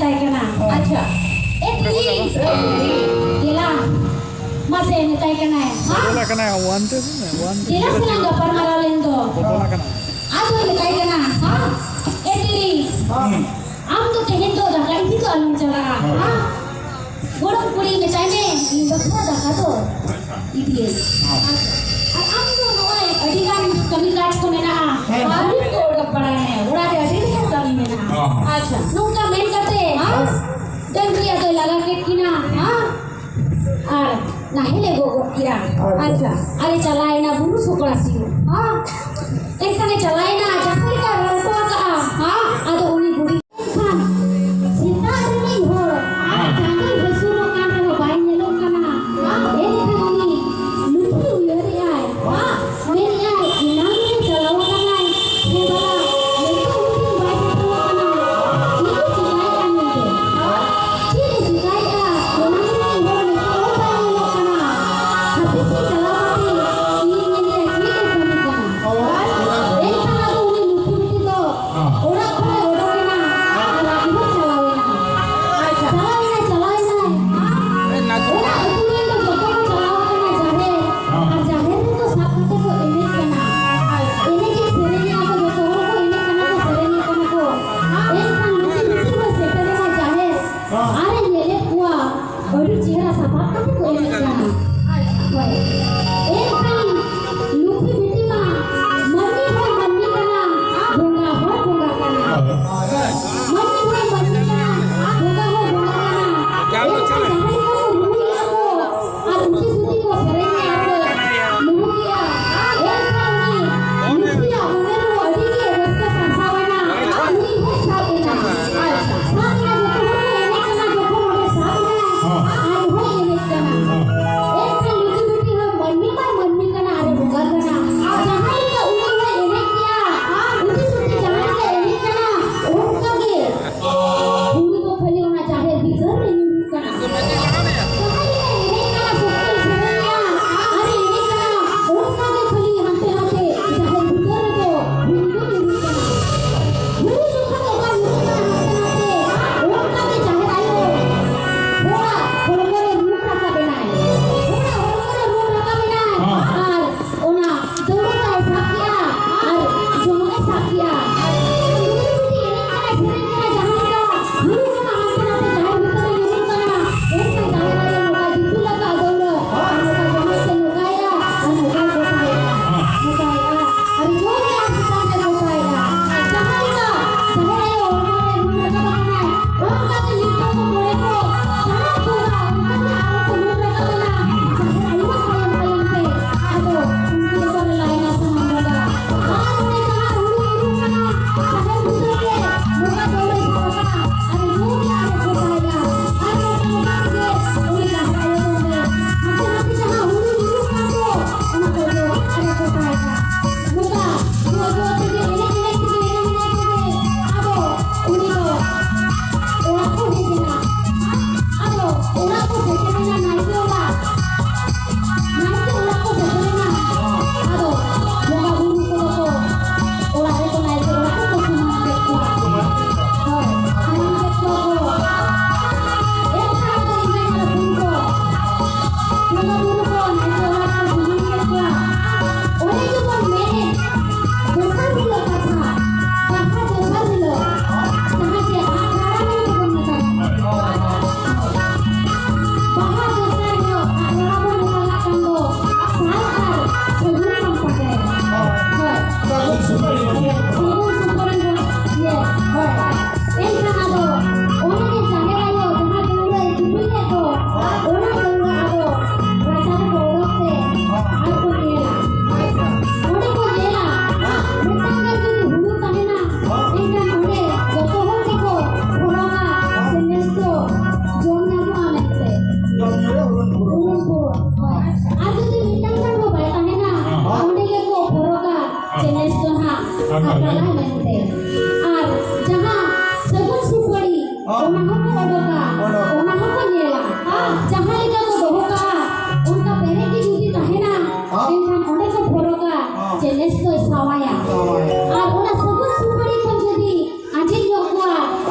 metai kena. Acha. Tiri. Gila. Masih metai kena. Bola kena one tu one. Gila senang gapar maralin tu. Bola kena. Aduh metai kena. Tiri. Am tu kehen tu dah kai itu alum cakap. Borong kuri metai ni. Ini bakal dah kado. Ini. Am tu noai. Adikan kami kac ko mena. Hari ko udah pernah. Udah ada adikan kami mena. Acha. Nungka main kate. Dan dia tu laga ke kina. আর নাহিলে গোগো কিরা আচ্ছা আরে চালাই না Bru সুকরাসিও এখানে চালাই না চাকরি কা রসোয়া কা আদো উনি বুড়ি খান চিন্তা নেই হর জানি হেসুনো কান রে বাই নেলো কানা এখানে উনি লুটু ইরে আয় মেরি আয় নামে চালাও কানা হে বাবা লেকো উনি বাই চালাও কানা ইনি চিনাই আনে চিনি চিনাই আ ওনাই হর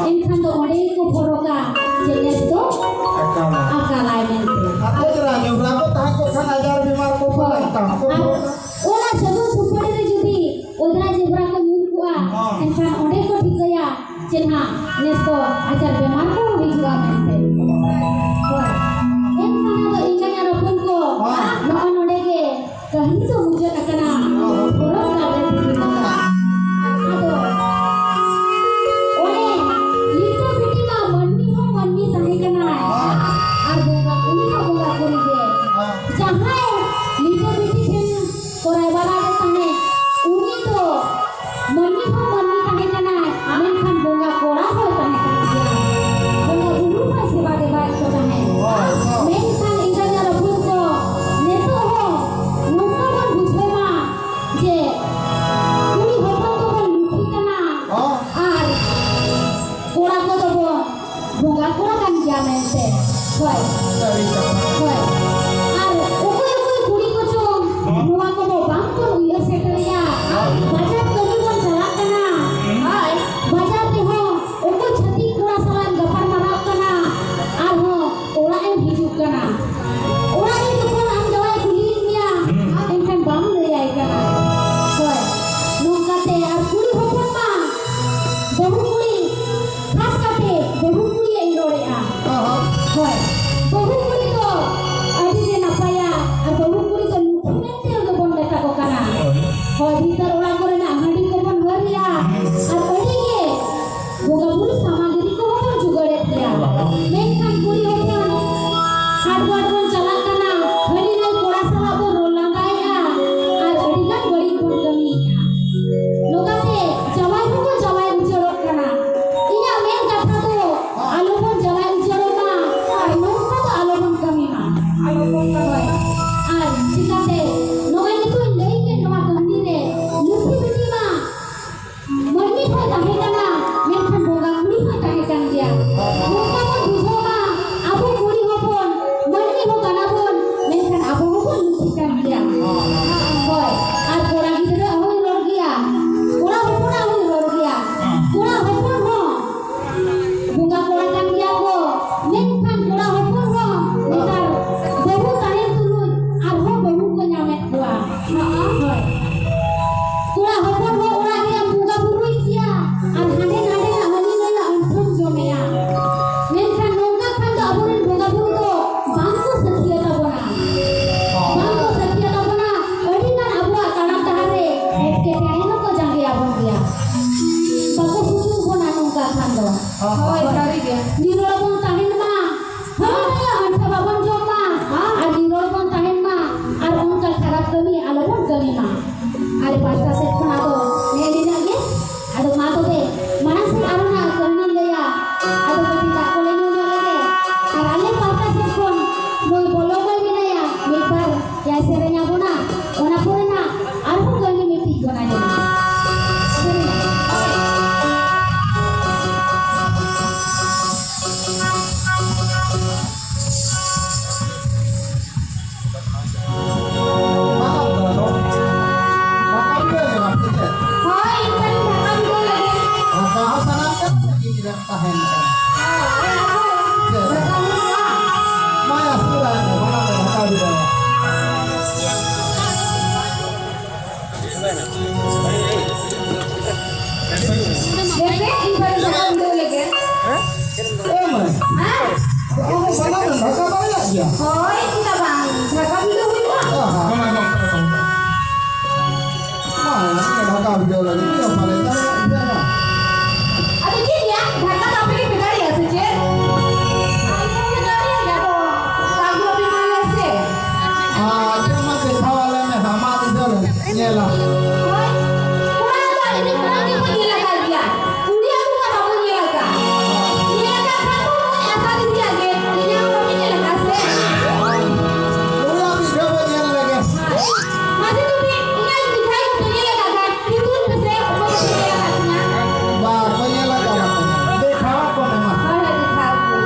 Enkan do ore ko boroka akalai mente. Aku terangnya berapa tahun kok kan ajar di Marco Palembang. Ola sebelum supaya jadi udara jebra ke mukua, encan ode ko dikaya cenha nesto ajar bemar ko hijua mente. Encan ada inganya rapun ko, noon ode ke kehinto mujud akana, orang kabe dikina. Aduh, ole lita biti ma manni tahi kana, arbunga kuni ke, jahai lita biti ken korai bala ke tahe, uni to manni tahi kana, menkan bunga kora ho tahe kana dia, bunga ulu pa sebagai baik to tahe, menkan inganya rabun ko, neto ho, nunca kan bujhe ma, je, kuni hopan to kan luki kana, ar, kora ko to bo, bunga kora kan dia mente, hoy. Hoy, ar ukoi kuri ko chong nuwa ko bo bang ko uya sekaliya bajar kami kon jalak kana ay bajar te ho ukoi chati kura salan gapar marap kana ar ho ora em hijuk kana ora itu kon am jawai kulin niya em kan bang le ai kana hoy nungkate ar kuri hopon ma bahu kuri khas kate bahu kuri ai lore a hoy bahu kuri to adi de napaya ar bahu kuri to nukhmente do bon beta ko kana hoy bhitar ora kore na handi ko bon hariya ar adi ge boga buru samagiri ko ho jugare dia menkan kuri hopon hardwar bon chalak kana hadi nai kora sala bo rolangaya ar adi gan bari bon kamiya lokate jawai ko jawai ujarok kana inya men katha to alo bon jawai ujarok ma ar nongka to alo bon kami ma alo bon kawai ar sikate nogai itu lei ke noa kahni re luthi biti ma manni ho tahe kana menkan boga kuri ho tahe kan dia nongka bon bujo ma abu kuri hopon manni ho kana bon menkan abu ho bon luthi kan dia hoy ar kora gidra hoi lor gya kora hopona hoi lor gya kora hopon ho bunga kora kan dia ko menkan kora hopon ho betar bahu tahe turun ar ho bahu ko nyamet gua hoy kora hopon ho ora dia bunga burui kia ar hande na hani na anthum jomea menkan nongka kan do aburin bunga buru to bangko setia ta bona bangko setia ta bona adi kan abua kanam tahare ke aino ko jangi abon dia bako susu bona nongka kan do hoy cari dia di rolong tahin ma ya anta babon joma ar di rolong tahin ma ar ongkal kharap kami alon kami ma are pasta set khona do neli lage ado ma to be manas aruna kami leya ado pati ta kole nyu lage ar ale pasta set kon noi bolo boy binaya mebar ya serenya bona ona purna ar ho kami meti gona ni hoy kan bakal do lagi Dede ibar bakal do lagi hoy kita bang bakal do Ada Cin ya, Dhaka tapi ini benar ya Cin? Ayo benar ya to, lagu lebih mana sih? Hoy, kurang apa ini kurang yang menyilakan dia. Uli aku nggak mau menyilakan. Menyilakan kamu asal dia gitu, ini yang mau menyilakan sih. Masih tuh ini yang bisa menyilakan kan? Itu bisa menyilakannya. Ada di kamu.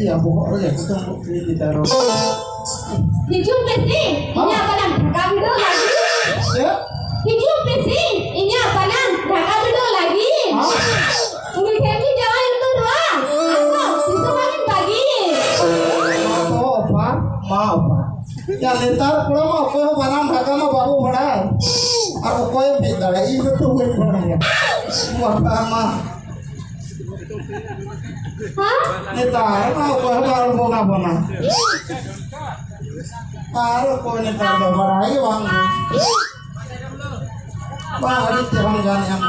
Dia pokoknya kita ditaruh. Hijau pesi, ini apa nam? ढका video lagi. Ya? Hijau pesi, ini apa nam? ढका video lagi. Ulitin ki jawa itu dua. Aku sisumanin bagi. Maaf. Ya letar pulang mau kau banam ढका mau bahu bड़ा. Aku kau yang beda lagi itu tuh gue bड़ा ya. Wah mah. Hah? Netar mau kowe baru bunga bunga. Baru kowe netar do barai bang. Bang hari terang gan yang.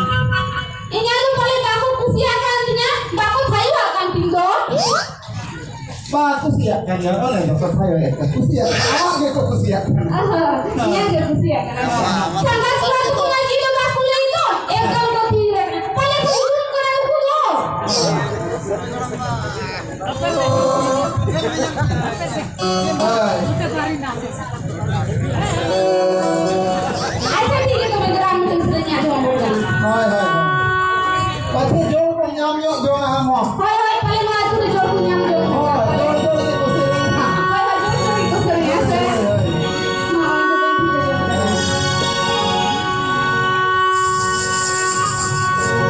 Ini aku boleh baku kusiakan nya, baku kayu akan tinggo. Bang kusiak kan ya oleh dapat kayu ya. Kusiak. Awak ke kusiak. Ini aku kusiakan. Sangat surat pengaji do baku itu. Kau do tidak. Pada kudu kau kudu. Aja tiga tu bergerak sebenarnya dua bulan. Hai hai. Pasti jauh pun nyamuk jauh ngaham. Hai hai paling maju tu jauh punya tu. Oh, jauh di kusiak. Hai hai jauh tu ikut serius.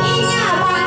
Ini apa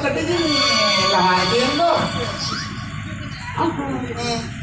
gede gini lah, aja lo. Apa?